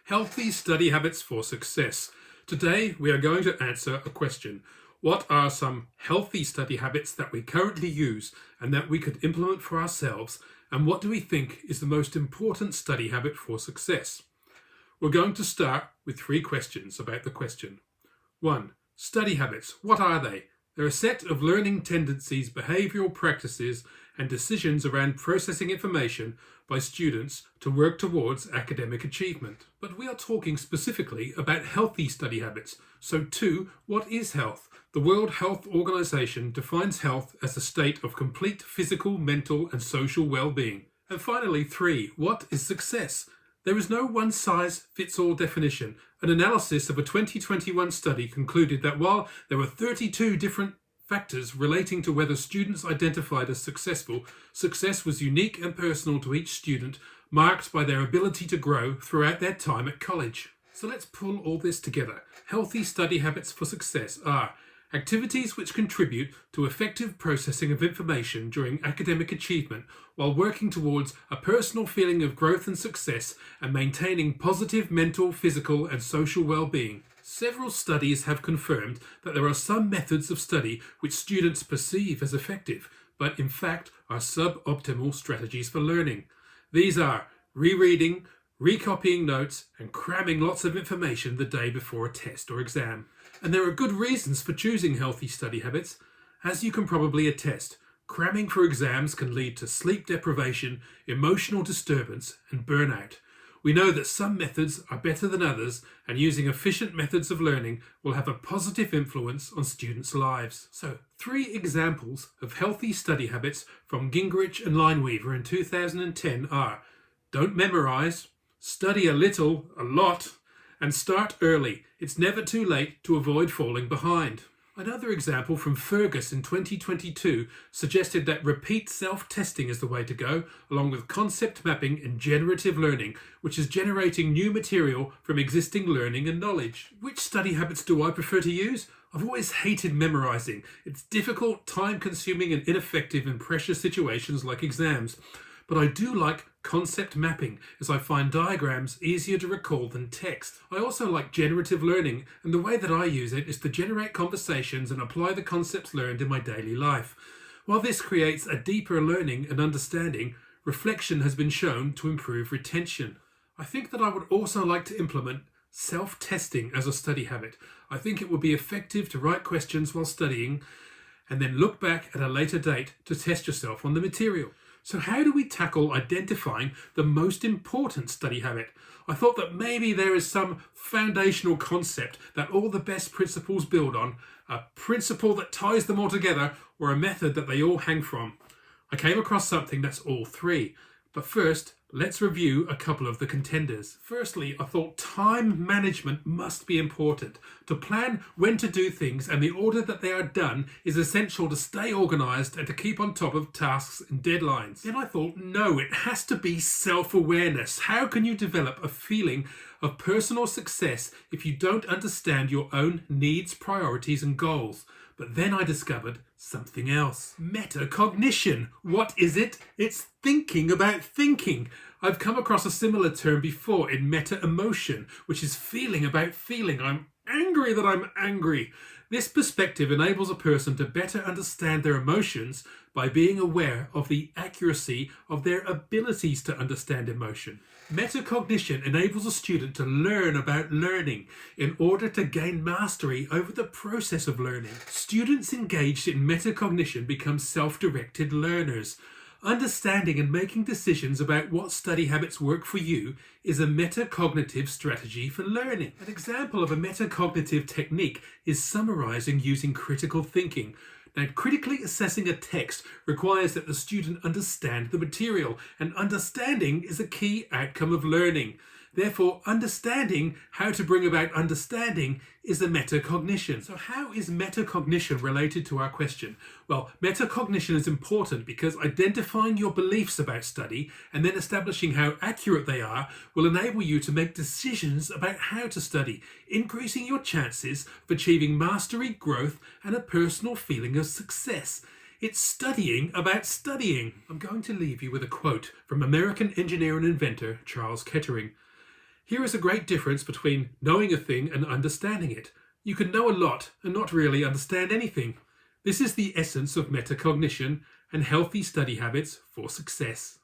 Healthy study habits for success. Today we are going to answer a question. What are some healthy study habits that we currently use and that we could implement for ourselves, and what do we think is the most important study habit for success? We're going to start with 3 questions about the question. 1. Study habits. What are they? They're a set of learning tendencies, behavioural practices and decisions around processing information by students to work towards academic achievement. But we are talking specifically about healthy study habits. So 2. What is health? The World Health Organization defines health as a state of complete physical, mental and social well-being. And finally 3. What is success? There is no one-size-fits-all definition. An analysis of a 2021 study concluded that while there were 32 different factors relating to whether students identified as successful, success was unique and personal to each student, marked by their ability to grow throughout their time at college. So let's pull all this together. Healthy study habits for success are activities which contribute to effective processing of information during academic achievement while working towards a personal feeling of growth and success and maintaining positive mental, physical and social well-being. Several studies have confirmed that there are some methods of study which students perceive as effective, but in fact are suboptimal strategies for learning. These are rereading, recopying notes and cramming lots of information the day before a test or exam. And there are good reasons for choosing healthy study habits. As you can probably attest, cramming for exams can lead to sleep deprivation, emotional disturbance and burnout. We know that some methods are better than others, and using efficient methods of learning will have a positive influence on students' lives. So, 3 examples of healthy study habits from Gingrich and Lineweaver in 2010 are: don't memorize, study a little, a lot, and start early. It's never too late to avoid falling behind. Another example from Fergus in 2022 suggested that repeat self-testing is the way to go, along with concept mapping and generative learning, which is generating new material from existing learning and knowledge. Which study habits do I prefer to use? I've always hated memorizing. It's difficult, time-consuming and ineffective in pressure situations like exams. But I do like concept mapping, as I find diagrams easier to recall than text. I also like generative learning, and the way that I use it is to generate conversations and apply the concepts learned in my daily life. While this creates a deeper learning and understanding, reflection has been shown to improve retention. I think that I would also like to implement self-testing as a study habit. I think it would be effective to write questions while studying and then look back at a later date to test yourself on the material. So how do we tackle identifying the most important study habit? I thought that maybe there is some foundational concept that all the best principles build on, a principle that ties them all together, or a method that they all hang from. I came across something that's all 3. But first, let's review a couple of the contenders. Firstly, I thought time management must be important. To plan when to do things and the order that they are done is essential to stay organised and to keep on top of tasks and deadlines. Then I thought, no, it has to be self-awareness. How can you develop a feeling of personal success if you don't understand your own needs, priorities and goals? But then I discovered something else. Metacognition. What is it? It's thinking about thinking. I've come across a similar term before in meta-emotion, which is feeling about feeling. I'm angry that I'm angry. This perspective enables a person to better understand their emotions by being aware of the accuracy of their abilities to understand emotion. Metacognition enables a student to learn about learning in order to gain mastery over the process of learning. Students engaged in metacognition become self-directed learners. Understanding and making decisions about what study habits work for you is a metacognitive strategy for learning. An example of a metacognitive technique is summarizing using critical thinking. Now, critically assessing a text requires that the student understand the material, and understanding is a key outcome of learning. Therefore, understanding how to bring about understanding is a metacognition. So how is metacognition related to our question? Well, metacognition is important because identifying your beliefs about study and then establishing how accurate they are will enable you to make decisions about how to study, increasing your chances of achieving mastery, growth, and a personal feeling of success. It's studying about studying. I'm going to leave you with a quote from American engineer and inventor Charles Kettering. Here is a great difference between knowing a thing and understanding it. You can know a lot and not really understand anything. This is the essence of metacognition and healthy study habits for success.